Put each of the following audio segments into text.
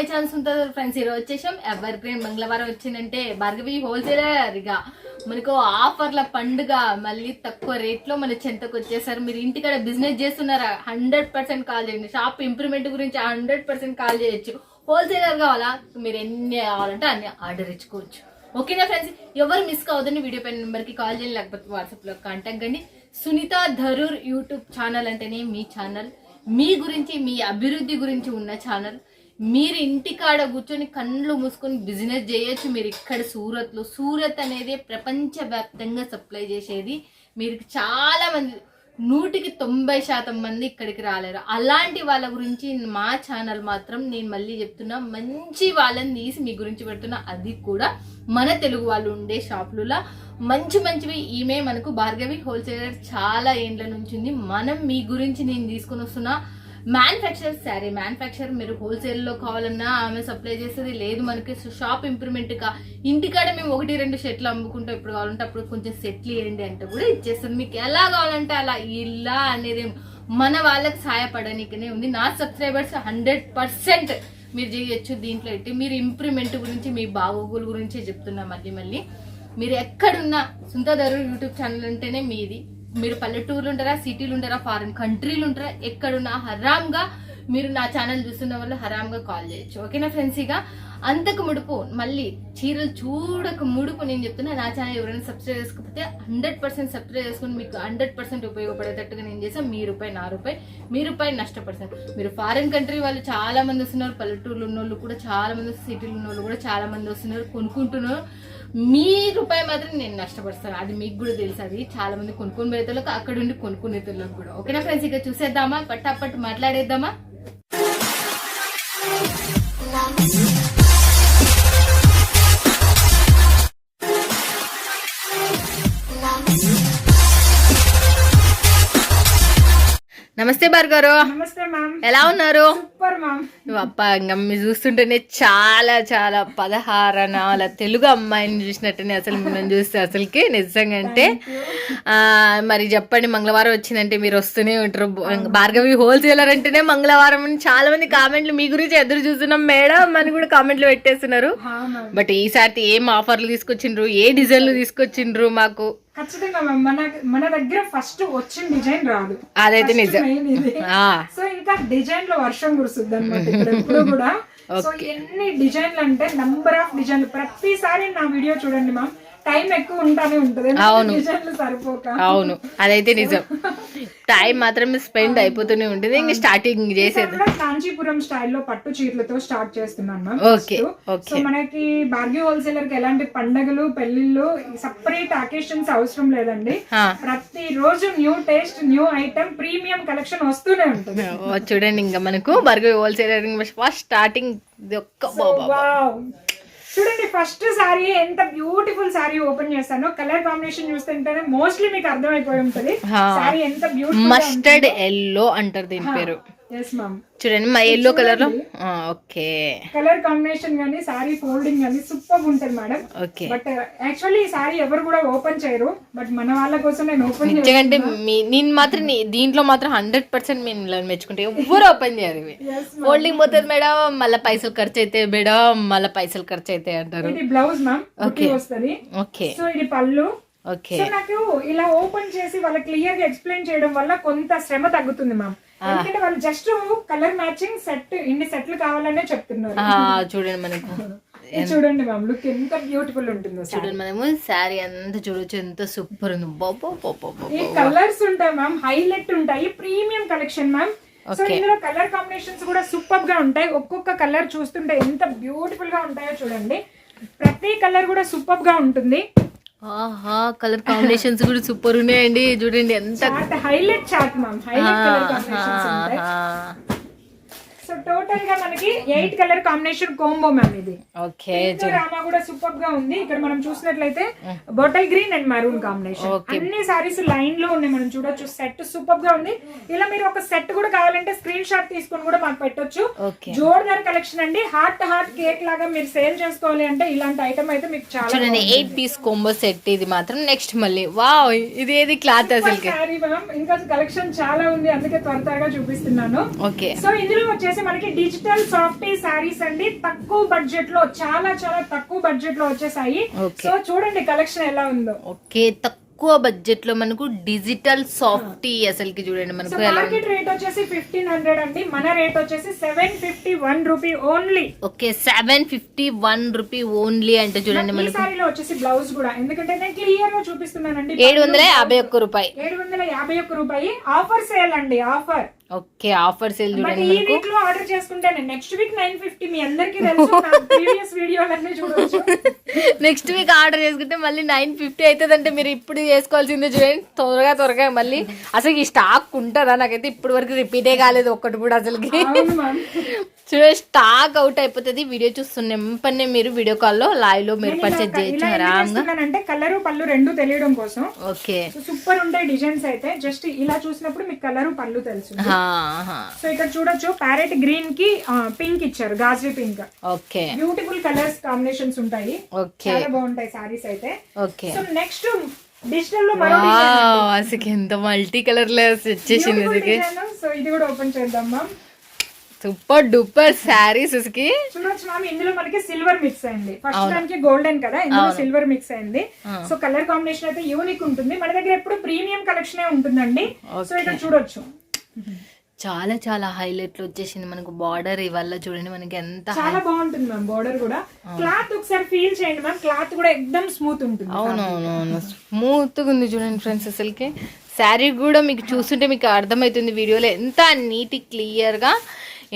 My chance ఉంటుంది friends. ఈరోజు వచ్చేసాం ఎవర్ గ్రీన్ మంగళవారం వచ్చిందంటే భార్గవి హోల్సేలర్ ఇక మనకు ఆఫర్ల పండుగ మళ్ళీ తక్కువ రేట్ లో మన చెంతకు వచ్చేసారు. మీరు ఇంటికాడ బిజినెస్ చేస్తున్నారా 100% కాల్ చేయండి. షాప్ ఇంప్రూవ్మెంట్ గురించి 100% కాల్ చేయొచ్చు. హోల్సేలర్ కావాలా మీరు ఎన్ని కావాలంటే అన్ని ఆర్డర్ ఇచ్చుకోవచ్చు. ఓకేనా ఫ్రెండ్స్, ఎవరు మిస్ కావద్దని వీడియో పైన నెంబర్ కి కాల్ చేయండి, లేకపోతే వాట్సాప్ లో కాంటాక్ట్ కండి. సునీత ధరూర్ యూట్యూబ్ ఛానల్ అంటేనే మీ ఛానల్, మీ గురించి మీ అభివృద్ధి గురించి ఉన్న ఛానల్. మీరు ఇంటికాడ కూర్చొని కళ్ళు మూసుకొని బిజినెస్ చేయొచ్చు. మీరు ఇక్కడ సూరత్ అనేది ప్రపంచవ్యాప్తంగా సప్లై చేసేది. మీరు చాలా మంది 100% మంది ఇక్కడికి రాలేరు. అలాంటి వాళ్ళ గురించి మా ఛానల్ మాత్రం నేను మళ్ళీ చెప్తున్నా, మంచి వాళ్ళని తీసి మీ గురించి పెడుతున్నా. అది కూడా మన తెలుగు వాళ్ళు ఉండే షాపులలో మంచివి. ఈమె మనకు భార్గవి హోల్సేలర్ చాలా ఏండ్ల నుంచి ఉంది. మనం మీ గురించి నేను తీసుకుని వస్తున్నా మ్యానుఫ్యాక్చర్ శారీ మ్యానుఫ్యాక్చర్. మీరు హోల్సేల్లో కావాలన్నా ఆమె సప్లై చేస్తుంది. లేదు మనకి షాప్ ఇంప్రూవ్మెంట్ గా ఇంటికాడ మేము 1-2 సెట్లు అమ్ముకుంటాం, ఎప్పుడు కావాలంటే అప్పుడు కొంచెం సెట్లు ఇవ్వండి అంటే కూడా ఇచ్చేస్తుంది. మీకు ఎలా కావాలంటే అలా. ఇలా అనేది మన వాళ్ళకి సహాయపడడానికనే ఉంది. నా సబ్స్క్రైబర్స్ 100% మీరు చేయొచ్చు దీంట్లో ఎట్టి. మీరు ఇంప్రూవ్మెంట్ గురించి మీ బాగోగుల గురించి చెప్తున్నా. మళ్ళీ మీరు ఎక్కడున్నా సునీత ధరూర్ యూట్యూబ్ ఛానల్ అంటేనే మీది. మీరు పల్లెటూర్లు ఉంటారా, సిటీలు ఉంటారా, ఫారిన్ కంట్రీలు ఉంటారా, ఎక్కడున్నా హరామ్గా మీరు నా ఛానల్ చూస్తున్న వాళ్ళు హరామ్గా కాల్ చేయొచ్చు. ఓకేనా ఫ్రెండ్స్, ఇక అంతకు ముడుపు మళ్ళీ చీరలు చూడక ముడుపు నేను చెప్తున్నా. నా ఛానల్ ఎవరైనా సబ్స్క్రైబ్ చేసుకోకపోతే 100% సబ్స్క్రైబ్ చేసుకుని మీకు 100% ఉపయోగపడేటట్టుగా నేను చేసాను. మీ రూపాయి నా రూపాయి, మీ రూపాయి నష్టపడతాను. మీరు ఫారిన్ కంట్రీ వాళ్ళు చాలా మంది వస్తున్నారు, పల్లెటూర్లు ఉన్న వాళ్ళు కూడా చాలా మంది, సిటీలు ఉన్న వాళ్ళు కూడా చాలా మంది వస్తున్నారు, కొనుక్కుంటున్నారు. మీ రూపాయి మాత్రం నేను నష్టపరుస్తాను. అది మీకు కూడా తెలుసు. అది చాలా మంది కొనుక్కొని పోయేతలకు అక్కడ ఉండి కొనుక్కునేతలకు కూడా. ఓకేనా ఫ్రెండ్స్, ఇక చూసేద్దామా, పట్టాపట్టు మాట్లాడేద్దామా. నమస్తే భార్గవ్. నమస్తే మ్యామ్, ఎలా ఉన్నారు? Super ma'am. అప్ప ఇంకా మీరు చూస్తుంటేనే చాలా 16 అనాల తెలుగు అమ్మాయిని చూసినట్టనే అసలు మిమ్మల్ని చూస్తే అసలుకి నిజంగా అంటే. మరి చెప్పండి, మంగళవారం వచ్చిందంటే మీరు వస్తూనే ఉంటారు. భార్గవి హోల్సేలర్ అంటేనే మంగళవారం అని చాలా మంది కామెంట్లు మీ గురించి ఎదురు చూస్తున్నాం మేడం అని కూడా కామెంట్లు పెట్టేస్తున్నారు. బట్ ఈసారి ఏం ఆఫర్లు తీసుకొచ్చిండ్రు, ఏ డిజైన్లు తీసుకొచ్చిండ్రు మాకు? ఖచ్చితంగా మన దగ్గర ఫస్ట్ వచ్చిన డిజైన్ రాదు, అదైతే నిజం. సో ఇంకా డిజైన్ లో వర్షం కురుస్తుంది అనమాట ఇప్పుడు కూడా. సో ఎన్ని డిజైన్లు అంటే నంబర్ ఆఫ్ డిజైన్లు. ప్రతిసారి నా వీడియో చూడండి మ్యామ్, టైం ఎక్కువ ఉంటానే ఉంటది. అవును, డిజైన్లు సరిపోక. అవును, అదైతే నిజం. టైం మాత్రం స్పెండ్ అయిపోతూనే ఉంటుంది. ఇంకా స్టార్టింగ్ చేసేది కాంచీపురం స్టైల్లో పట్టు చీరలతో స్టార్ట్ చేస్తున్నాను మ్యామ్. ఓకే, సో మనకి భార్గవి హోల్సేలర్ కి ఎలాంటి పండగలు పెళ్లిళ్ళు సపరేట్ అకేషన్స్ అవసరం లేదండి. ప్రతి రోజు new taste, new item, premium collection వస్తూనే ఉంటుంది. చూడండి, ఇంకా మనకు భార్గవి హోల్సేలర్ ఫస్ట్ స్టార్టింగ్ చూడండి. ఫస్ట్ సారీ ఎంత బ్యూటిఫుల్ సారీ ఓపెన్ చేస్తాను. కలర్ కాంబినేషన్ చూస్తుంటేనే మోస్ట్లీ మీకు అర్థమైపోయి ఉంటుంది సారీ ఎంత బ్యూటిఫుల్. మస్టర్డ్ ఎల్లో అంటారు దీని పేరు. ఎస్ మ్యామ్, చూడండి మా ఎల్లో కలర్ లో. ఓకే, కలర్ కాంబినేషన్ గానీ సారీ ఫోల్డింగ్ గానీ సూపర్ ఉంటుంది మేడం. ఓకే, బట్ యాక్చువల్లీ ఈ సారీ ఎవరు కూడా ఓపెన్ చేయరు, బట్ మన వాళ్ళ కోసం నేను ఓపెన్ అంటే నేను మాత్రం దీంట్లో మాత్రం 100% మేము మెచ్చుకుంటే ఎవరు ఓపెన్ చేయరు. ఫోల్డింగ్ పోతుంది మేడం, మళ్ళీ పైసలు ఖర్చు అయితే మేడం, మళ్ళీ పైసలు ఖర్చు అయితే అంటారు. ఇది బ్లౌజ్ మ్యామ్, ఓకే వస్తుంది. ఓకే, సో ఇది పళ్ళు. ఓకే, సో నాకు ఇలా ఓపెన్ చేసి వాళ్ళ క్లియర్ గా ఎక్స్ప్లెయిన్ చేయడం వల్ల కొంత శ్రమ తగ్గుతుంది మ్యామ్. ఎందుకంటే వాళ్ళు జస్ట్ కలర్ మ్యాచింగ్ సెట్, ఇన్ని సెట్లు కావాలనే చెప్తున్నారు. చూడండి మనకు చూడండి మ్యామ్, లుక్ ఎంత బ్యూటిఫుల్ ఉంటుందో. చూడండి మనము శారీ అంతా చూడొచ్చు, ఎంత సూపర్ ఉంది. ఈ కలర్స్ ఉంటాయి మ్యామ్, హైలైట్ ఉంటాయి, ప్రీమియం కలెక్షన్ మ్యామ్. సో ఇందులో కలర్ కాంబినేషన్స్ కూడా సూపర్ గా ఉంటాయి. ఒక్కొక్క కలర్ చూస్తుంటే ఎంత బ్యూటిఫుల్ గా ఉంటాయో చూడండి. ప్రతి కలర్ కూడా సూపర్ గా ఉంటుంది. కలర్ కాంబినేషన్స్ కూడా సూపర్ ఉన్నాయండి. చూడండి ఎంత highlight chart ma'am, highlight colour combinations ఉంటాయి. సో టోటల్ గా మనకి 8 కలర్ కాంబినేషన్ కాంబో మ్యామ్ ఇది. ఓకే, రామా కూడా సూపర్ గా ఉంది. ఇక్కడ మనం చూసినట్లయితే bottle green and maroon combination. అన్ని సారీస్ లైన్ లో ఉన్నాయి, మనం చూడొచ్చు. సెట్ సూపర్ గా ఉంది. ఇలా మీరు ఒక సెట్ కూడా కావాలంటే స్క్రీన్ షాట్ తీసుకొని కూడా మాకు పెట్టొచ్చు. జోర్దార్ కలెక్షన్ అండి. హార్ట్ కేక్ లాగా మీరు సేల్ చేసుకోవాలి అంటే ఇలాంటి ఐటమ్ అయితే మీకు చాలా. చూడండి 8 పీస్ కాంబో సెట్ ఇది మాత్రం. నెక్స్ట్ మళ్ళీ వావ్, ఇది ఏది క్లాత్ అసలు. ఇంకా కలెక్షన్ చాలా ఉంది, అందుకే త్వరగా చూపిస్తున్నాను. ఓకే, సో ఇందులో వచ్చేసి వచ్చేసి మనకి డిజిటల్ సాఫ్టీ శారీస్ అండి, తక్కువ బడ్జెట్ లో, చాలా చాలా తక్కువ బడ్జెట్ లో వచ్చేసాయి. సో చూడండి కలెక్షన్ ఎలా ఉందో. ఓకే, తక్కువ బడ్జెట్ లో మనకు డిజిటల్ సాఫ్టీ అసలుకి చూడండి మనకు మార్కెట్ రేట్ వచ్చేసి 1500 అండి, మన రేట్ వచ్చేసి 751 rupee only. Okay, 751 rupee only అంటే చూడండి మనకు. ఈ సారీలో వచ్చేసి బ్లౌజ్ కూడా, ఎందుకంటే నేను క్లియర్ గా చూపిస్తున్నానండి. 751 రూపాయి, 751 రూపాయి. ఆఫర్ సేల్ అండి, ఆఫర్. ఓకే, ఆఫర్ సేల్ చూడండి. ఈ వీక్ లో ఆర్డర్ చేసుకుంటే నెక్స్ట్ వీక్ 950, మీ అందరికీ తెలుసు, ప్రీవియస్ వీడియోలన్నీ చూడొచ్చు. నెక్స్ట్ వీక్ ఆర్డర్ చేసుకుంటే మళ్ళీ 950 అవుతుంది అంటే మీరు ఇప్పుడు చేసుకోవాల్సిందే చూడండి, త్వరగా మళ్ళీ. అసలు ఈ స్టాక్ ఉంటుందా? నాకైతే ఇప్పటి వరకు రిపీటే కాలేదు ఒక్కటి కూడా అసలుకి. చూడండి, స్టాక్ అవుట్ అయిపోతుంది. వీడియో చూస్తున్న మీరు వీడియో కాల్ లో లైవ్ లో మీరు పర్చేజ్ చేయొచ్చు ఆరాంగా. అంటే కలరు పళ్ళు రెండు తెలియడం కోసం. ఓకే, సూపర్ ఉంటాయి డిజైన్స్ అయితే. జస్ట్ ఇలా చూసినప్పుడు మీకు కలరు పళ్ళు తెలుసు. సో ఇక్కడ చూడొచ్చు, ప్యారెట్ గ్రీన్ కి పింక్ ఇచ్చారు, గాజరీ pink. Okay, beautiful colours combinations ఉంటాయి. చాలా బాగుంటాయి సారీస్ అయితే. ఓకే, సో నెక్స్ట్ డిజిటల్ లో మరో అసలు ఎంత మల్టీ కలర్ లో వచ్చేసింది. సో ఇది కూడా ఓపెన్ చేద్దాం మ్యామ్. సూపర్ డూపర్ శారీస్ చూడొచ్చు మ్యామ్. ఇందులో మనకి సిల్వర్ మిక్స్ అయింది. ఫస్ట్ దానికి గోల్డెన్ కదా, ఇందులో సిల్వర్ మిక్స్ అయింది. సో కలర్ కాంబినేషన్ అయితే యూనిక్ ఉంటుంది. మన దగ్గర ఎప్పుడు ప్రీమియం కలెక్షన్ ఉంటుందండి. సో ఇక్కడ చూడొచ్చు, చాలా చాలా హైలైట్ లో వచ్చేసింది మనకు. బార్డర్ ఇవల్ల చూడండి మనకి ఎంత చాలా బాగుంటుంది మ్యామ్. బార్డర్ కూడా, క్లాత్ ఒకసారి ఫీల్ చేయండి మ్యామ్. క్లాత్ కూడా ఎక్దమ్ స్మూత్ ఉంటుంది. అవునవునవును, స్మూత్ గా ఉంది చూడండి ఫ్రెండ్స్. అసలుకి శారీ కూడా మీకు చూస్తుంటే మీకు అర్థమవుతుంది వీడియోలో ఎంత నీట్ క్లియర్ గా,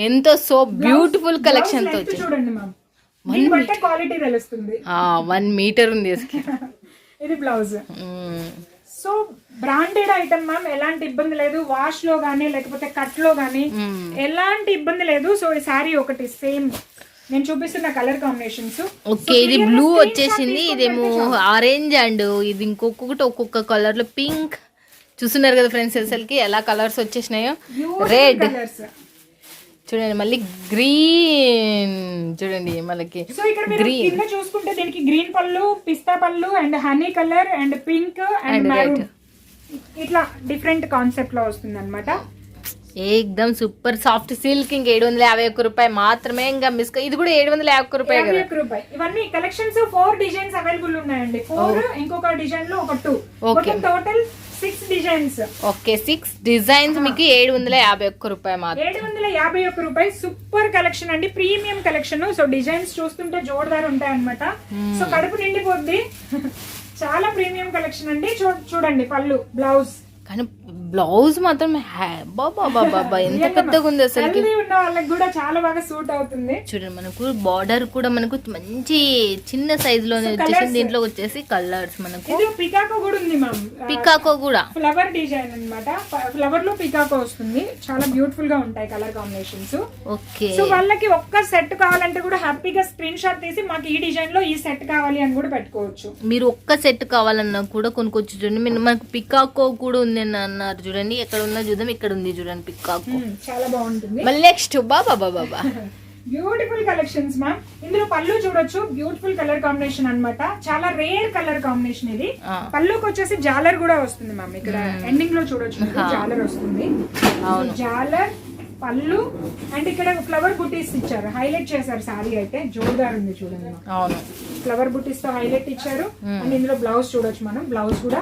ఎంతో సో బ్యూటిఫుల్ కలెక్షన్ తో చూడండి మ్యామ్. క్వాలిటీ తెలుస్తుంది. 1 మీటర్ ఉంది. ఇది blouse. So branded item ma'am, ఎలాంటి ఇబ్బంది లేదు. వాష్ లో గానీ లేకపోతే కట్ లో గానీ ఎలాంటి ఇబ్బంది లేదు. సో ఈ శారీ ఒకటి సేమ్ నేను చూపిస్తున్న కలర్ కాంబినేషన్స్. ఓకే, ఇది బ్లూ వచ్చేసింది, ఇదేమో ఆరెంజ్, అండ్ ఇది ఇంకొకటి ఒక్కొక్క కలర్ లో పింక్. చూస్తున్నారు కదా ఫ్రెండ్స్ అసలుకి ఎలా కలర్స్ వచ్చేసినాయో. రెడ్ చూడండి, మళ్ళీ గ్రీన్ చూడండి మనకి. సో ఇక్కడ మీరు కింద చూసుకుంటే దీనికి గ్రీన్ పళ్ళు, పిస్తా పళ్ళు, and honey colour, and pink, and maroon, ఇట్లా డిఫరెంట్ కాన్సెప్ట్ లో వస్తుంది అనమాట. ఏకదమ్ సూపర్ సాఫ్ట్ సిల్క్. ఇంక 751 రూపాయి మాత్రమే. ఇంకా మిస్ ఇది కూడా 751 రూపాయి. ఇవన్నీ కలెక్షన్స్ 4 డిజైన్స్ అవైలబుల్ ఉన్నాయండి. 4, ఇంకొక డిజైన్ లో ఒక 2. Okay, total 6 designs. Okay, 6 designs మీకు 751 రూపాయి మాత్రం. 751 రూపాయి. సూపర్ కలెక్షన్ అండి, ప్రీమియం కలెక్షన్. సో డిజైన్స్ చూస్తుంటే జోర్దార్ ఉంటాయి అనమాట. సో కడుపు నిండిపోద్ది. చాలా ప్రీమియం కలెక్షన్ అండి. చూడండి పళ్ళు, బ్లౌజ్. కానీ బ్లౌజ్ మాత్రం బాబా ఎంత పెద్దగా ఉంది అసలు. ఉన్న వాళ్ళకి కూడా చాలా బాగా సూట్ అవుతుంది. చూడండి మనకు బార్డర్ కూడా మనకు మంచి చిన్న సైజ్ లోనే వచ్చేసి. దీంట్లో వచ్చేసి కలర్స్ మనకు పికాకో కూడా ఉంది మ్యామ్. పికాకో కూడా ఫ్లవర్ డిజైన్ అన్నమాట. ఫ్లవర్ లో పికాకో వస్తుంది. చాలా బ్యూటిఫుల్ గా ఉంటాయి కలర్ కాంబినేషన్స్. ఓకే, సో వాళ్ళకి ఒక్క సెట్ కావాలంటే కూడా హ్యాపీగా స్క్రీన్ షాట్ తీసి మాకు ఈ డిజైన్ లో ఈ సెట్ కావాలి అని కూడా పెట్టుకోవచ్చు. మీరు ఒక్క సెట్ కావాలన్నా కూడా కొనుక్కోవచ్చు. చూడండి మనకు పికాకో కూడా ఉంది అన్నారు చూడండి. ఎక్కడ ఉన్నా చూద్దాం. ఇక్కడ ఉంది చూడండి పికాకో, చాలా బాగుంటుంది. మళ్ళీ నెక్స్ట్ బాబా బ్యూటిఫుల్ కలెక్షన్స్ మ్యామ్. ఇందులో పళ్ళు చూడొచ్చు, బ్యూటిఫుల్ కలర్ కాంబినేషన్ అన్నమాట. చాలా రేర్ కలర్ కాంబినేషన్ ఇది. పళ్ళుకి వచ్చేసి జాలర్ కూడా వస్తుంది మ్యామ్. ఇక్కడ ఎండింగ్ లో చూడొచ్చు, జాలర్ వస్తుంది. జాలర్, పళ్ళు, అండ్ ఇక్కడ ఫ్లవర్ బుటీస్ ఇచ్చారు, హైలైట్ చేశారు. సారీ అయితే జోర్దార్ ఉంది చూడండి. ఫ్లవర్ బుటీస్ తో హైలైట్ ఇచ్చారు. అండ్ ఇందులో బ్లౌజ్ చూడొచ్చు మనం. బ్లౌజ్ కూడా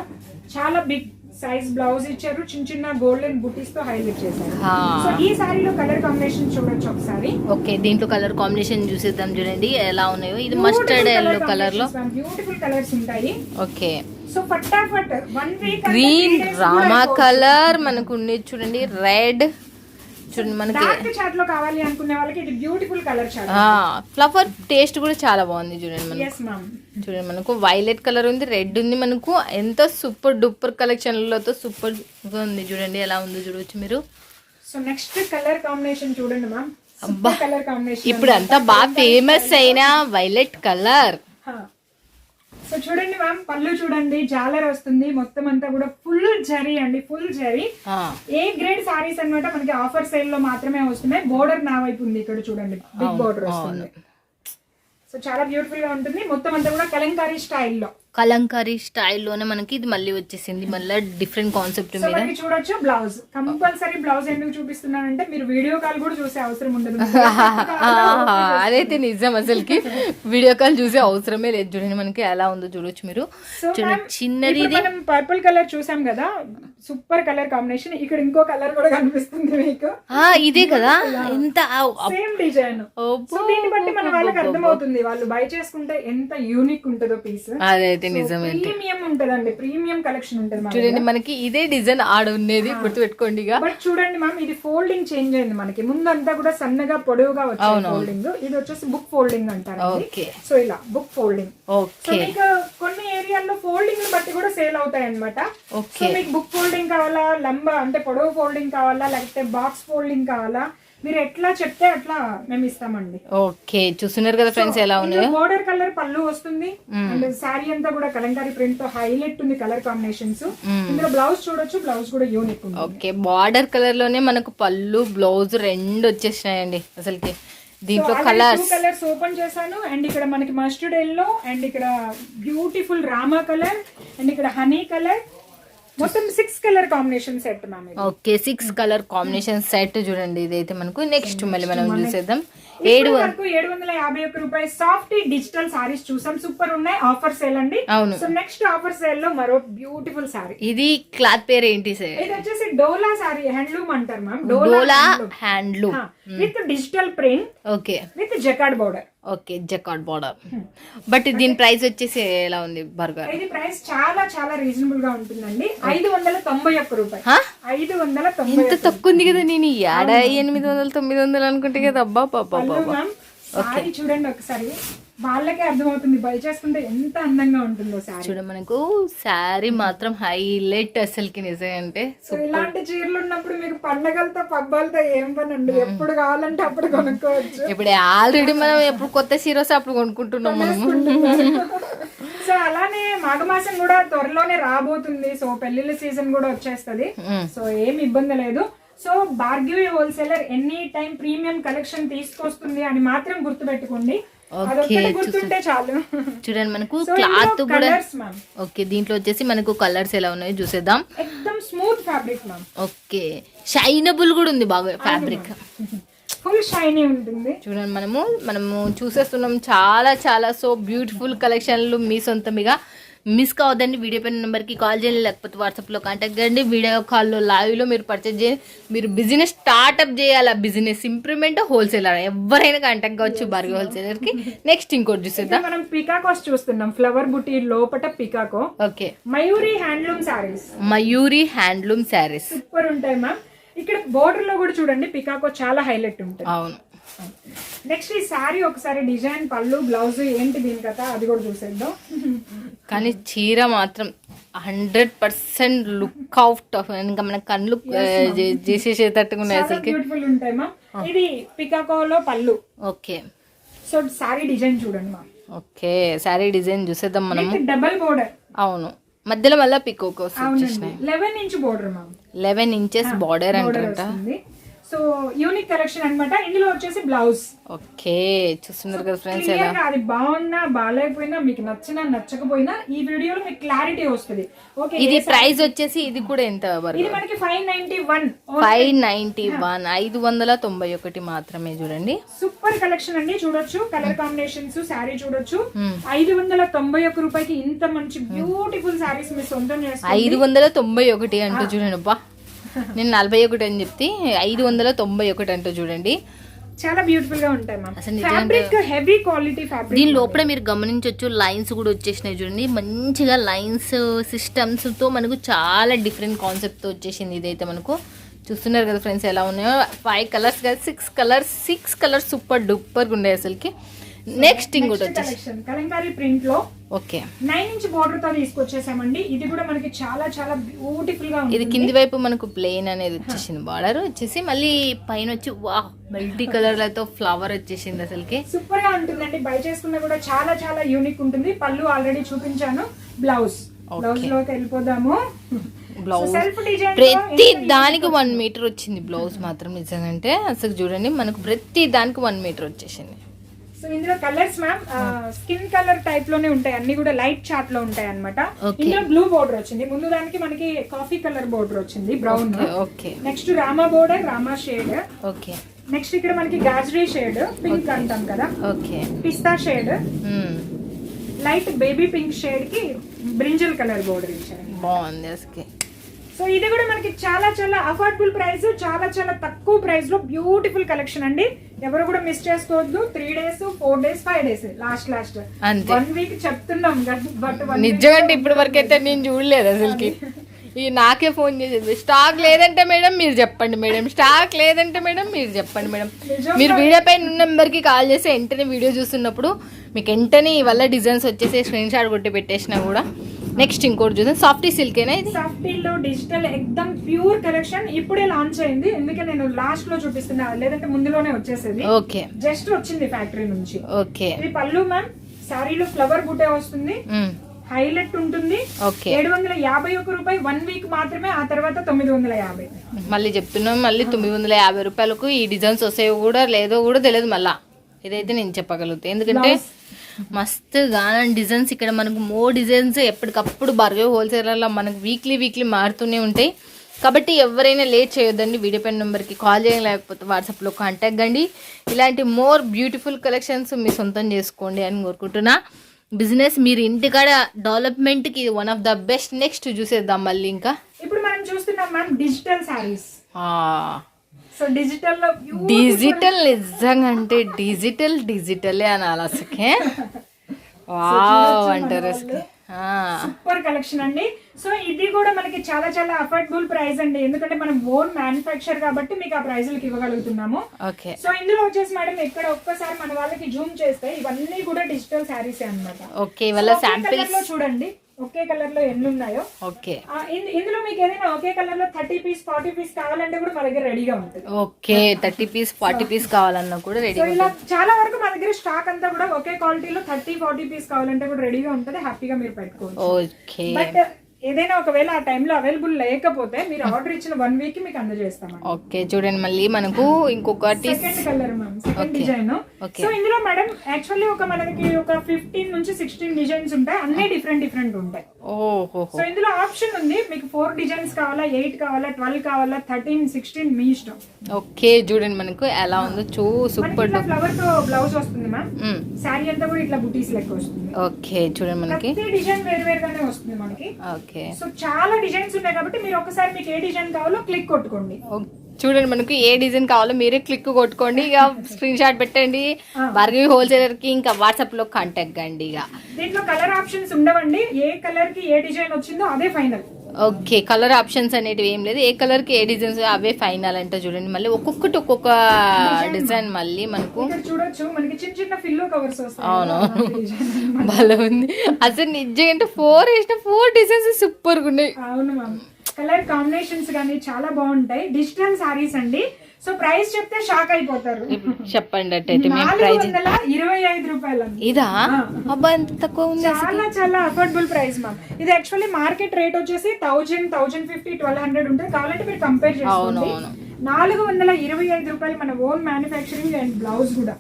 చాలా బిగ్ సైజ్ బ్లౌజ్ ఇచ్చారు. చిన్న చిన్న గోల్డెన్ బుటీస్ తో హైలైట్ చేశారు. సో ఈ సారీలో కలర్ కాంబినేషన్ చూడొచ్చు ఒకసారి. ఓకే, దీంట్లో కలర్ కాంబినేషన్ చూసేద్దాం చూడండి ఎలా ఉన్నాయో. ఇది మస్టర్డ్ ఎల్లో కలర్ లో బ్యూటిఫుల్ కలర్స్ ఉంటాయి. ఓకే, సో ఫటాఫట్ 1 వీక్ గ్రీన్ రామా కలర్ మనకు ఉండేది చూడండి. రెడ్ చూడండి మనకి. డార్క్ చాట్ లో కావాలి అనుకునే వాళ్ళకి ఇది beautiful colour chart. Flower taste కూడా చాలా బాగుంది చూడండి మనకి. yes ma'am. చూడండి మనకు వైలెట్ కలర్ ఉంది, రెడ్ ఉంది. మనకు ఎంత సూపర్ డూపర్ కలెక్షన్ లతో సూపర్ గా ఉంది చూడండి. ఎలా ఉందో చూడవచ్చు మీరు. సో నెక్స్ట్ కలర్ కాంబినేషన్ చూడండి మ్యామ్. కలర్ కాంబినేషన్ ఇప్పుడు అంతా బాగా ఫేమస్ అయిన వైలెట్ కలర్. సో చూడండి మ్యామ్, పళ్ళు చూడండి, జాలర్ వస్తుంది. మొత్తం అంతా కూడా ఫుల్ జరీ అండి, full zari. A grade saris అన్నమాట. మనకి ఆఫర్ సేల్ లో మాత్రమే వస్తున్నాయి. బోర్డర్ నా వైపు ఉంది, ఇక్కడ చూడండి బిగ్ బోర్డర్ వస్తుంది. సో చాలా బ్యూటిఫుల్ గా ఉంటుంది. మొత్తం అంతా కూడా కలంకారీ స్టైల్లో. కలంకారీ స్టైల్లోనే మనకి ఇది మళ్ళీ వచ్చేసింది, మళ్ళీ డిఫరెంట్ కాన్సెప్ట్ సో మీద. మనకి చూడొచ్చు బ్లౌజ్, కంపల్సరీ బ్లౌజ్ ఎందుకు చూపిస్తున్నానంటే మీరు వీడియో కాల్ కూడా చూసే అవసరం ఉండదు. అదైతే నిజం, అసలుకి వీడియో కాల్ చూసే అవసరమే లేదు. చూడండి మనకి ఎలా ఉందో చూడొచ్చు మీరు. చూడండి చిన్నది, ఇది మనం పర్పుల్ కలర్ చూసాం కదా, సూపర్ కలర్ కాంబినేషన్. ఇక్కడ ఇంకో కలర్ కూడా కనిపిస్తుంది మీకు, ఇదే కదా, ఎంత సేమ్ డిజైన్. సో దీన్ని బట్టి మన వాళ్ళకి అర్థమవుతుంది వాళ్ళు బై చేసుకుంటే ఎంత యూనిక్ ఉంటుందో పీస్. అదైతే నిజమే, ప్రీమియం ఉంటదండి, ప్రీమియం కలెక్షన్ ఉంటుంది. చూడండి మనకి ఇదే డిజైన్ ఆడ ఉండేది, గుర్తు పెట్టుకోండి. బట్ చూడండి మ్యామ్, ఇది ఫోల్డింగ్ చేంజ్ అయింది. మనకి ముందంతా కూడా సన్నగా పొడవుగా వచ్చింది ఫోల్డింగ్, ఇది వచ్చేసి బుక్ ఫోల్డింగ్ అంటారు. సో ఇలా బుక్ ఫోల్డింగ్. సో మీకు కొన్ని ఏరియాల్లో ఫోల్డింగ్ బట్టి కూడా సేల్ అవుతాయి అనమాట. సో మీకు బుక్ ఫోల్డింగ్ కావాలా, లంబా అంటే పొడవు ఫోల్డింగ్ కావాలా, లేకపోతే బాక్స్ ఫోల్డింగ్ కావాలా, మీరు ఎట్లా చెప్తే అట్లా మేము ఇస్తామండి. ఓకే, చూస్తున్నారు కదా ఫ్రెండ్స్ ఎలా ఉన్నాయో. బోర్డర్ కలర్ పళ్ళు వస్తుంది అండ్ శారీ అంతా కూడా కలంకారీ ప్రింట్ తో హైలైట్ ఉంది కలర్ కాంబినేషన్స్. ఇందులో బ్లౌజ్ చూడొచ్చు, బ్లౌజ్ కూడా యూనిక్ ఉంది. ఓకే, బార్డర్ కలర్ లోనే మనకు పళ్ళు బ్లౌజ్ రెండు వచ్చేసినాయండి అసలుకి. దీంట్లో కలర్స్ ఓపెన్ చేశాను అండ్ ఇక్కడ మనకి మస్టర్డ్ ఎల్లో అండ్ ఇక్కడ బ్యూటిఫుల్ రామా కలర్ అండ్ ఇక్కడ హనీ కలర్, మొత్తం 6 colour combination set ma'am. Okay, 6 colour combination set చూడండి. ఇదైతే మనకు నెక్స్ట్ మళ్ళీ మనం చూసేద్దాం. 751 రూపాయలు సాఫ్ట్ డిజిటల్ సారీస్ చూసాం, సూపర్ ఉన్నాయి. ఆఫర్ సేల్ అండి. అవును. సో నెక్స్ట్ ఆఫర్ సేల్ లో మరో బ్యూటిఫుల్ సారీ. ఇది క్లాత్ పేరు ఏంటి సార్? ఇది వచ్చేసి డోలా సారీ, హ్యాండ్లూమ్ అంటారు ma'am. Dola handloom with digital print, okay, with jacquard border. Okay, jacquard border. But దీని ప్రైస్ వచ్చేసి ఎలా ఉంది బర్గర్? ఇది ప్రైస్ చాలా చాలా రీజనబుల్ గా ఉంటుందండి. 591 రూపాయలు. 590. ఇంత తక్కువ ఉంది కదా, నేను 800 900 అనుకుంటే కదా. అబ్బా పాపా, సారీ చూడండి ఒకసారి, వాళ్ళకే అర్థమవుతుంది బై చేసుకుంటే ఎంత అందంగా ఉంటుందో సారీ. చూడండి మనకు శారీ మాత్రం హైలైట్ అసలుకి నిజం అంటే. సో ఇలాంటి చీరలు ఉన్నప్పుడు మీకు పండగలతో పబ్బాలతో ఏం పని అండి, ఎప్పుడు కావాలంటే అప్పుడు కొనుక్కోవచ్చు. ఇప్పుడు ఆల్రెడీ మనం ఎప్పుడు కొత్త చీర వస్తే అప్పుడు కొనుక్కుంటున్నాం మనము. సో అలానే మాఘమాసం కూడా త్వరలోనే రాబోతుంది. సో పెళ్లిళ్ళ సీజన్ కూడా వచ్చేస్తది. సో ఏమి ఇబ్బంది లేదు. So Bhargavi wholesaler any time premium collection తీసుకొస్తుంది అని మాత్రం గుర్తుపెట్టుకోండి. గుర్తుంటే చాలు. చూడండి మనకు క్లాత్ కూడా. ఓకే, దీంట్లో వచ్చేసి మనకు కలర్స్ ఎలా ఉన్నాయో చూసేద్దాం. ఎక్దమ్ smooth fabric ma'am. Okay, shinable కూడా ఉంది బాగా ఫ్యాబ్రిక్, ఫుల్ షైనీ ఉంటుంది. చూడండి మనము చూసేస్తున్నాం చాలా చాలా. సో బ్యూటిఫుల్ కలెక్షన్లు మీ సొంతమిగా మిస్ కావద్దండి. వీడియో పైన నెంబర్కి కాల్ చేయండి, లేకపోతే వాట్సాప్లో కాంటాక్ట్ చేయండి. వీడియో కాల్లో లైవ్లో మీరు పర్చేజ్ చేయండి. మీరు బిజినెస్ స్టార్ట్అప్ చేయాలా, బిజినెస్ ఇంప్రూవ్మెంట్, హోల్సేలర్ ఎవరైనా కాంటాక్ట్ కావచ్చు భార్గవి హోల్సేలర్కి. నెక్స్ట్ ఇంకోటి చూసేద్దాం. మనం పికాకోస్ చూస్తున్నాం, ఫ్లవర్ బుటీ లోపట పికాకో. Okay, Mayuri handloom saris. Mayuri handloom saris super ఉంటాయి మ్యామ్. ఇక్కడ బోర్డర్ లో కూడా చూడండి పికాకో చాలా హైలైట్ ఉంటుంది. అవును. నెక్స్ట్ ఈ సారీ ఒకసారి డిజైన్, పళ్ళు, బ్లౌజ్ ఏంటి దీని కదా అది కూడా చూసేద్దాం. కానీ చీర మాత్రం 100% లుక్ అవుట్ ఆఫ్, ఇంకా మన కళ్ళు చేసేసేటట్టుగా ఉన్నాయి అసలు. బ్యూటిఫుల్ ఉంటాయి మా. ఇది పికాకోలో పళ్ళు. ఓకే, సో సారీ డిజైన్ చూడండి మా. ఓకే, సారీ డిజైన్ చూసేద్దాం మనము. Double border. అవును, మధ్యలో మళ్ళీ పికోకోస్ వచ్చేసినాయి. 11 ఇంచ్ బోర్డర్ మా. 11 ఇంచెస్ బోర్డర్ అంటారంట. సో యూనిక్ కలెక్షన్ అన్నమాట. ఇందులో వచ్చేసి బ్లౌజ్. ఓకే, చూస్తున్నారు కదా ఫ్రెండ్స్ ఎలా. అది బాగున్నా బాగాలేకపోయినా, మీకు నచ్చినా నచ్చకపోయినా ఈ వీడియోలో మీకు క్లారిటీ వస్తుంది. ఓకే, ఇది ప్రైస్ వచ్చేసి ఇది కూడా ఎంత? ఇది మనకి 591. 591 మాత్రమే. చూడండి సూపర్ కలెక్షన్ అండి. చూడొచ్చు కలర్ కాంబినేషన్స్, శారీ చూడొచ్చు. 591 రూపాయకి ఇంత మంచి బ్యూటిఫుల్ శారీస్ మీరు సొంతం చేసుకోండి. 591 అంటూ చూడండి. అబ్బా, నేను 41 అని చెప్తే 591 అంటూ చూడండి. చాలా బ్యూటిఫుల్ గా ఉంటాయి ma'am. Fabric heavy quality fabric. దీని లోపల మీరు గమనించవచ్చు లైన్స్ కూడా వచ్చేసినాయి చూడండి. మంచిగా లైన్స్ సిస్టమ్స్ తో మనకు చాలా డిఫరెంట్ కాన్సెప్ట్ తో వచ్చేసింది. ఇదైతే మనకు చూస్తున్నారు కదా ఫ్రెండ్స్ ఎలా ఉన్నాయో. 5 కలర్స్ కదా, 6 కలర్స్ సూపర్ డూపర్ ఉండే అసలుకి. నెక్స్ట్ ఇంకోటి వచ్చేసి కలంకారీ ప్రింట్ లో. ఓకే, 9 ఇంచ్ బోర్డర్ తో తీసుకొచ్చేసామండి. ఇది కూడా మనకి చాలా చాలా బ్యూటిఫుల్ గా ఉంది. ఇది కింది వైపు మనకు ప్లెయిన్ అనేది వచ్చేసింది. బార్డర్ వచ్చేసి మళ్ళీ పైన వచ్చి వాహ్ మల్టీ కలర్లతో ఫ్లవర్ వచ్చేసింది అసలుకి. సూపర్ గా ఉంటుందండి. బై చేసుకున్నా కూడా చాలా చాలా యూనిక్ ఉంటుంది. పళ్ళు ఆల్రెడీ చూపించాను. బ్లౌజ్ లోకి వెళ్ళిపోదాము. బ్లౌజ్ ప్రతి దానికి 1 మీటర్ వచ్చింది. బ్లౌజ్ మాత్రం నిజంగా అసలు చూడండి మనకు ప్రతి దానికి 1 మీటర్ వచ్చేసింది. సో ఇందులో colours ma'am skin colour type లోనే ఉంటాయి, అన్ని కూడా లైట్ చార్ట్ లో ఉంటాయి అన్నమాట. ఇందులో బ్లూ బోర్డర్ వచ్చింది, ముందు దానికి మనకి కాఫీ కలర్ బోర్డర్ వచ్చింది brown. Okay. Next Rama border, Rama shade. Okay. Next ఇక్కడ మనకి గాజరీ షేడ్, పింక్ అంటాం కదా. ఓకే. పిస్తా shade, light baby pink shade కి బ్రింజల్ కలర్ బోర్డర్ ఇచ్చారు. బాగుంది అసలు. సో ఇది కూడా మనకి చాలా చాలా అఫోర్డబుల్ ప్రైస్, చాలా చాలా తక్కువ ప్రైస్ లో బ్యూటిఫుల్ కలెక్షన్ అండి. ఎవరు కూడా మిస్ చేసుకోవద్దు. 3 days, 4 days, 5 days last 1 week చెప్తున్నాం బట్ నిజంగా ఇప్పటి వరకు అయితే నేను చూడలేదు అసలుకి. ఈ నాకే ఫోన్ చేసేది, స్టాక్ లేదంటే మేడం మీరు చెప్పండి మేడం, స్టాక్ లేదంటే మేడం మీరు చెప్పండి మేడం. మీరు వీడియో పైన ఉన్న నెంబర్కి కాల్ చేసి వెంటనే వీడియో చూస్తున్నప్పుడు మీకు వెంటనే ఇవల్ల డిజైన్స్ వచ్చేసి స్క్రీన్ షాట్ కొట్టి పెట్టేసినా కూడా. నెక్స్ట్ ఇంకోటి చూద్దాం, సాఫ్టీ సిల్కేనా ఇది? సాఫ్టీలో డిజిటల్ ఎక్దమ్ ప్యూర్ కలెక్షన్ ఇప్పుడే లాంచ్ అయింది, ఎందుకంటే నేను లాస్ట్ లో చూపిస్తున్నా, లేదంటే ముందులోనే వచ్చేసేది. ఓకే. జస్ట్ వచ్చింది ఫ్యాక్టరీ నుంచి. ఓకే. ఇది పళ్ళు మ్యామ్, సారీలో ఫ్లవర్ బుట్టే వస్తుంది, హైలైట్ ఉంటుంది. 751 రూపాయి 1 week మాత్రమే, ఆ తర్వాత 950. మళ్ళీ చెప్తున్నాం, మళ్ళీ 950 రూపాయలకు ఈ డిజైన్స్ వస్తాయో కూడా లేదో కూడా తెలియదు. మళ్ళా ఇదైతే నేను చెప్పగలుగుతాను, ఎందుకంటే మస్తు గాన డిజైన్స్ ఇక్కడ మనకు డిజైన్స్ ఎప్పటికప్పుడు భార్గవి హోల్సేలర్లో మనకు వీక్లీ మారుతూనే ఉంటాయి. కాబట్టి ఎవరైనా లేట్ చేయొద్దండి, వీడియో పైన నెంబర్కి కాల్ చేయండి, లేకపోతే వాట్సాప్లో కాంటాక్ట్ కండి. ఇలాంటి బ్యూటిఫుల్ కలెక్షన్స్ మీ సొంతం చేసుకోండి అని కోరుకుంటున్నా. బిజినెస్ మీరు ఇంటికాడ డెవలప్మెంట్కి one of the best. Next చూసేద్దాం మళ్ళీ. ఇంకా ఇప్పుడు మనం చూస్తున్నాం ma'am digital saris. So digital నిజంగా అంటే డిజిటలే అనాలి అసకే. వావ్ అంటారు అసలు. సూపర్ కలెక్షన్ అండి. సో ఇది కూడా మనకి చాలా చాలా అఫోర్డబుల్ ప్రైస్ అండి, ఎందుకంటే మనం ఓన్ మ్యానుఫ్యాక్చర్ కాబట్టి మీకు ఆ ప్రైజులకి ఇవ్వగలుగుతున్నాము. ఓకే. సో ఇందులో వచ్చేసి మేడం ఇక్కడ ఒక్కసారి మన వాళ్ళకి జూమ్ చేస్తే ఇవన్నీ కూడా డిజిటల్ శారీస్ అన్నమాట. ఓకే. ఇవాళ శాంపిల్స్ చూడండి, ఒకే కలర్ లో ఎన్ని ఉన్నాయో. ఓకే. ఇందులో మీకు ఏదైనా ఒకే కలర్ లో 30 పీస్ 40 పీస్ కావాలంటే కూడా మా దగ్గర రెడీగా ఉంటుంది. ఓకే. 30 పీస్ 40 పీస్ కావాలన్నా కూడా రెడీ. ఇలా చాలా వరకు మా దగ్గర స్టాక్ అంతా కూడా ఒకే క్వాలిటీలో 30-40 పీస్ కావాలంటే కూడా రెడీగా ఉంటుంది, హ్యాపీగా మీరు పెట్టుకోవచ్చు. ఓకే. బట్ ఏదైనా ఒకవేళ ఆ టైంలో అవైలబుల్ లేకపోతే మీరు ఆర్డర్ ఇచ్చిన 1 week మీకు అందజేస్తాం. ఓకే. చూడండి మళ్ళీ మనకు ఇంకొకటి second colour ma'am, second design. So ఇందులో మేడం యాక్చువల్లీ మనకి ఒక 15 నుంచి 16 డిజైన్స్ ఉంటాయి, అన్ని డిఫరెంట్ ఉంటాయి. ఓహో. సో ఇందులో ఆప్షన్ ఉంది, మీకు 4 డిజైన్స్ కావాలా, 8 కావాలా, 12 కావాలా, 13, 16 మీ ఇష్టం. ఓకే. చూడండి మనకు ఎలా ఉందో సూపర్. ఫ్లవర్ తో బ్లౌజ్ వస్తుంది మ్యామ్, శారీ అంతా కూడా ఇట్లా బుటీస్ లెక్క వస్తుంది. ఓకే. చూడండి మనకి డిజైన్ వేరుగానే వస్తుంది మనకి. ఓకే. సో చాలా డిజైన్స్ ఉన్నాయి కాబట్టి మీరు ఒకసారి మీకు ఏ డిజైన్ కావాలో క్లిక్ కొట్టుకోండి. చూడండి మనకు ఏ డిజైన్ కావాలో మీరే క్లిక్ కొట్టుకోండి, ఇక స్క్రీన్ షాట్ పెట్టండి, భార్గవి హోల్సేలర్ కి ఇంకా వాట్సాప్ లో కాంటాక్ట్ కండి. ఇక దీంట్లో కలర్ ఆప్షన్స్ ఉండవండి, ఏ కలర్ కి ఏ డిజైన్ వచ్చిందో అదే ఫైనల్. ఓకే. కలర్ ఆప్షన్స్ అనేటివి ఏం లేదు, ఏ కలర్ కి ఏ డిజైన్స్ అవే ఫైనల్ అంటే. చూడండి మళ్ళీ ఒక్కొక్కటి ఒక్కొక్క డిజైన్ మళ్ళీ మనకు చూడొచ్చు, మనకి చిన్న చిన్న ఫిల్లో కవర్స్ వస్తాయి. అవును, భలే ఉంది అసలు నిజంగా. 4 డిజైన్స్ సూపర్ గా ఉన్నాయి. అవును మ్యామ్, కలర్ కాంబినేషన్స్ గానీ చాలా బాగుంటాయి. డిజిటల్ సారీస్ అండి. సో ప్రైస్ చెప్తే షాక్ అయిపోతారు. చెప్పండి అట్టయితే. 425 రూపాయలు. ఇదా? అబ్బా ఎంత తక్కువ ఉంది. చాలా చాలా అఫోర్డబుల్ ప్రైస్ మ్యామ్. ఇది యాక్చువల్లీ మార్కెట్ రేట్ వచ్చేసి 1000, 1050, 1200 ఉంటుంది. కావాలంటే మీరు కంపేర్ చేసుకోండి. 425 రూపాయలు మన ఓన్ మ్యానుఫ్యాక్చరింగ్ అండ్ బ్లౌజ్ కూడా.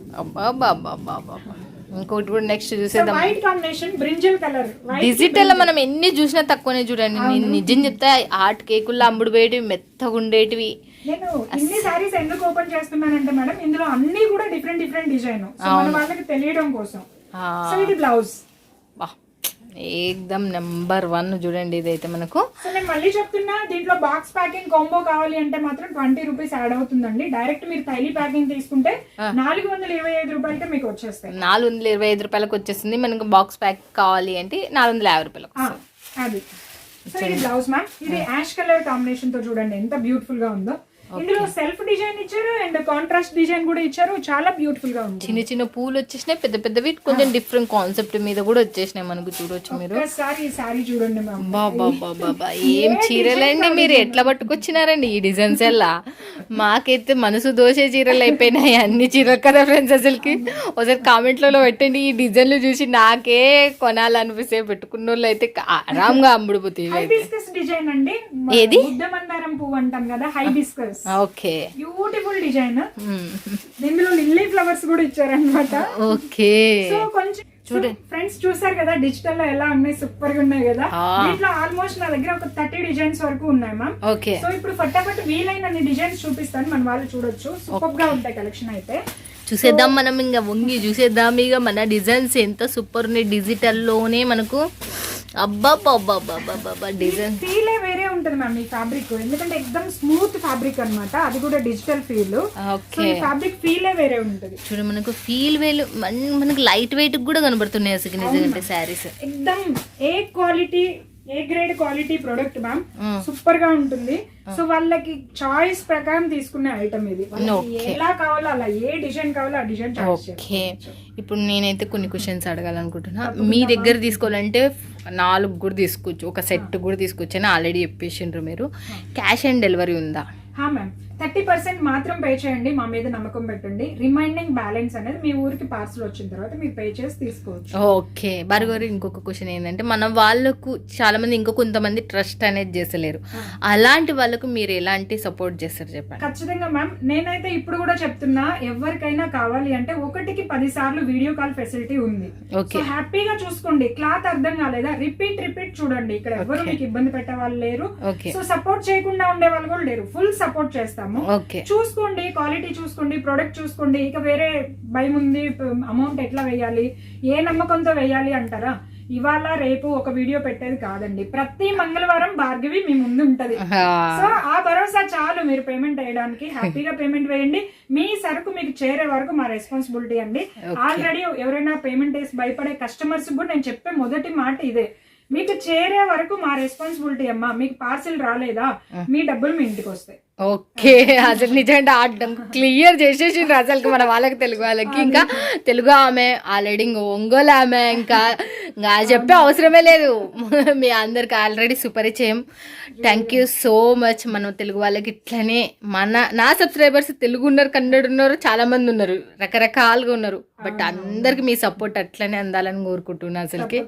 ఇంకోటి కూడా నెక్స్ట్ చూసేద్దాం. White combination brinjal colour. Digital లో మనం ఎన్ని చూసినా తక్కువనే. చూడండి నేను నిజం చెప్తా, ఆర్ట్ కేకుల్లో అమ్ముడు పోయేటివి మెత్తగా ఉండేటివి. నేను ఇన్ని సారీస్ ఎందుకు ఓపెన్ చేస్తున్నానంటే మేడం, ఇందులో అన్ని కూడా డిఫరెంట్ డిజైన్, మన వాళ్ళకి తెలియడం కోసం. సో ఇది బ్లౌజ్ ఏకదమ్ నెంబర్ 1. చూడండి ఇదైతే మనకు. సో నేను మళ్ళీ చెప్తున్నా, దీంట్లో బాక్స్ ప్యాకింగ్ కాంబో కావాలి అంటే మాత్రం 20 రూపీస్ యాడ్ అవుతుందండి. డైరెక్ట్ మీరు థైలీ ప్యాకింగ్ తీసుకుంటే 425 రూపాయలకి మీకు వచ్చేస్తాయి. 425 రూపాయలకు వచ్చేస్తుంది. మనకు బాక్స్ ప్యాక్ కావాలి అంటే 450 రూపాయలకు. అది. సో ఇది బ్లౌజ్ మ్యామ్, ఇది యాష్ కలర్ కాంబినేషన్ తో చూడండి ఎంత బ్యూటిఫుల్ గా ఉందో. ఇందులో సెల్ఫ్ డిజైన్ ఇచ్చారు అండ్ కాంట్రాస్ట్ డిజైన్ కూడా ఇచ్చారు, చాలా బ్యూటిఫుల్ గా ఉంది. చిన్న చిన్న పూలు వచ్చేసినాయి, పెద్దవి కొంచెం డిఫరెంట్ కాన్సెప్ట్ మీద కూడా వచ్చేసినాయి మనకు. చూడొచ్చు మీరు. సారీ చూడండి బాబా ఏం చీరలండి, మీరు ఎట్లా పట్టుకొచ్చినారండి ఈ డిజైన్స్ ఎలా. మాకైతే మనసు దోసే చీరలు అయిపోయినాయి, అన్ని చీరలు కదా ఫ్రెండ్స్. అసలుకి ఒకసారి కామెంట్లలో పెట్టండి, ఈ డిజైన్లు చూసి నాకే కొనాలనిపిస్తే పెట్టుకున్న వాళ్ళు అయితే ఆరాంగా అమ్ముడుపోతాయి. డిజైన్ అండి, ఏది? ముద్ద మందారం పువ్వు అంటాం కదా, హైబిస్కస్. Okay, beautiful design. దీనిలో లిల్లీ ఫ్లవర్స్ కూడా ఇచ్చారన్నమాట. ఓకే. సో కొంచెం చూడండి ఫ్రెండ్స్, చూసారు కదా డిజిటల్ లో ఎలా ఉన్నాయి, సూపర్ గా ఉన్నాయి కదా. దీంట్లో ఆల్మోస్ట్ నా దగ్గర ఒక 30 డిజైన్స్ వరకు ఉన్నాయి మ్యామ్. ఓకే. సో ఇప్పుడు ఫటాఫట్ వీలైన డిజైన్స్ చూపిస్తాను, మన వాళ్ళు చూడొచ్చు. సూపర్ గా ఉంటాయి కలెక్షన్ అయితే. చూసేద్దాం మనం, ఇంకా వంగి చూసేద్దాం. ఇక మన డిజైన్స్ ఎంత సూపర్ ఉన్నాయి డిజిటల్లోనే మనకు. అబ్బా డిజైన్ ఫీలే వేరే ఉంటుంది మ్యామ్ ఈ ఫ్యాబ్రిక్, ఎందుకంటే ఎక్దమ్ స్మూత్ ఫ్యాబ్రిక్ అన్నమాట, అది కూడా డిజిటల్ ఫీల్. ఓకే, ఫ్యాబ్రిక్ ఫీలే వేరే ఉంటుంది. చూడు మనకు ఫీల్ వేలు మనకు లైట్ వెయిట్ కూడా కనబడుతున్నాయి అసలు నిజంగా శారీస్. ఎక్దమ్ A quality, A grade quality product ma'am, super గా ఉంటుంది. సో వాళ్ళకి చాయిస్ ప్రకారం తీసుకునే ఐటమ్ ఇది, ఎలా కావాలో అలా, ఏ డిజైన్ కావాలో ఆ డిజైన్. ఓకే, ఇప్పుడు నేనైతే కొన్ని క్వశ్చన్స్ అడగాలనుకుంటున్నా. మీ దగ్గర తీసుకోవాలంటే 4 కూడా తీసుకోవచ్చు, ఒక సెట్ కూడా తీసుకోవచ్చు అని ఆల్రెడీ చెప్పేసిండ్రు మీరు. క్యాష్ ఆన్ డెలివరీ ఉందా? మ్యామ్ 30% మాత్రం పే చేయండి, మా మీద నమ్మకం పెట్టండి. రిమైనింగ్ బ్యాలెన్స్ అనేది మీ ఊరికి పార్సల్ వచ్చిన తర్వాత మీరు పే చేసి తీసుకోవచ్చు. ఓకే. భార్గవి, ఇంకొక క్వశ్చన్ ఏంటంటే, మన వాళ్ళకు చాలా మంది ఇంకో కొంతమంది ట్రస్ట్ అనేది చేసలేరు, అలాంటి వాళ్ళకు మీరు ఎలాంటి సపోర్ట్ చేస్తారు చెప్పండి. ఖచ్చితంగా మ్యామ్, నేనైతే ఇప్పుడు కూడా చెప్తున్నా, ఎవరికైనా కావాలి అంటే 1కి 10 సార్లు వీడియో కాల్ ఫెసిలిటీ ఉంది. ఓకే, హ్యాపీగా చూసుకోండి. క్లాత్ అర్థం కాలేదా, రిపీట్ చూడండి. ఇక్కడ ఎవరు మీకు ఇబ్బంది పెట్టే వాళ్ళు లేరు. సో సపోర్ట్ చేయకుండా ఉండే వాళ్ళు కూడా లేరు, ఫుల్ సపోర్ట్ చేస్తాము. చూసుకోండి, క్వాలిటీ చూసుకోండి, ప్రొడక్ట్ చూసుకోండి. ఇక వేరే భయం ఉంది, అమౌంట్ ఎట్లా వేయాలి, ఏ నమ్మకంతో వేయాలి అంటారా? ఇవాళ రేపు ఒక వీడియో పెట్టేది కాదండి, ప్రతి మంగళవారం భార్గవి మీ ముందు ఉంటది. సో ఆ భరోసా చాలు మీరు పేమెంట్ వేయడానికి. హ్యాపీగా పేమెంట్ వేయండి, మీ సరుకు మీకు చేరే వరకు మా రెస్పాన్సిబిలిటీ అండి. ఆల్రెడీ ఎవరైనా పేమెంట్ వేసి భయపడే కస్టమర్స్ కూడా నేను చెప్పే మొదటి మాట ఇదే, మీకు చేరే వరకు మా రెస్పాన్సిబిలిటీ అమ్మా. మీకు పార్సిల్ రాలేదా, మీ డబ్బులు మీ ఇంటికి వస్తాయి. ఓకే, అసలు నిజంగా ఆడడం క్లియర్ చేసేసిండ్రు అసలు మన వాళ్ళకి, తెలుగు వాళ్ళకి. ఇంకా తెలుగు ఆమె ఆల్రెడీ ఒంగోలు ఆమె, ఇంకా చెప్పే అవసరమే లేదు. మీ అందరికి ఆల్రెడీ సుపరిచయం. Thank you so much. మనం తెలుగు వాళ్ళకి ఇట్లనే, నా సబ్స్క్రైబర్స్ తెలుగు ఉన్నారు, కన్నడ ఉన్నారు, చాలా మంది ఉన్నారు, రకరకాలుగా ఉన్నారు. బట్ అందరికి మీ సపోర్ట్ అట్లనే అందాలని కోరుకుంటున్నా అసలుకి.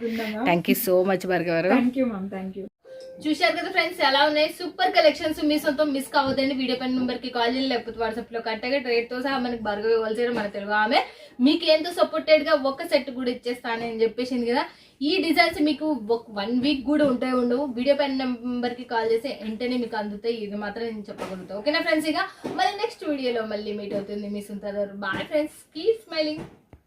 Thank you so much Bhargavi గారు. చూశారు కదా ఫ్రెండ్స్, ఎలా ఉన్నాయి సూపర్ కలెక్షన్స్. మీ సొంతం మిస్ కావద్దండి. వీడియో పైన నెంబర్ కి కాల్ చేయండి, లేకపోతే వాట్సాప్ లో కాంటాక్ట్. రేట్ తో సహా మనకి భార్గవి హోల్సేల్, మన తెలుగు ఆమె మీకు ఎంతో సపోర్టెడ్ గా ఒక సెట్ కూడా ఇచ్చేస్తానని చెప్పేసింది కదా. ఈ డిజైన్స్ మీకు 1 వీక్ కూడా ఉంటాయి ఉండవు. వీడియో పైన నెంబర్ కి కాల్ చేస్తే వెంటనే మీకు అందుతాయి, ఇది మాత్రం నేను చెప్పగలుగుతాను. ఓకేనా ఫ్రెండ్స్, ఇక మళ్ళీ నెక్స్ట్ వీడియోలో మళ్ళీ మీట్ అవుతుంది మీ సొంత. Bye friends, keep smiling.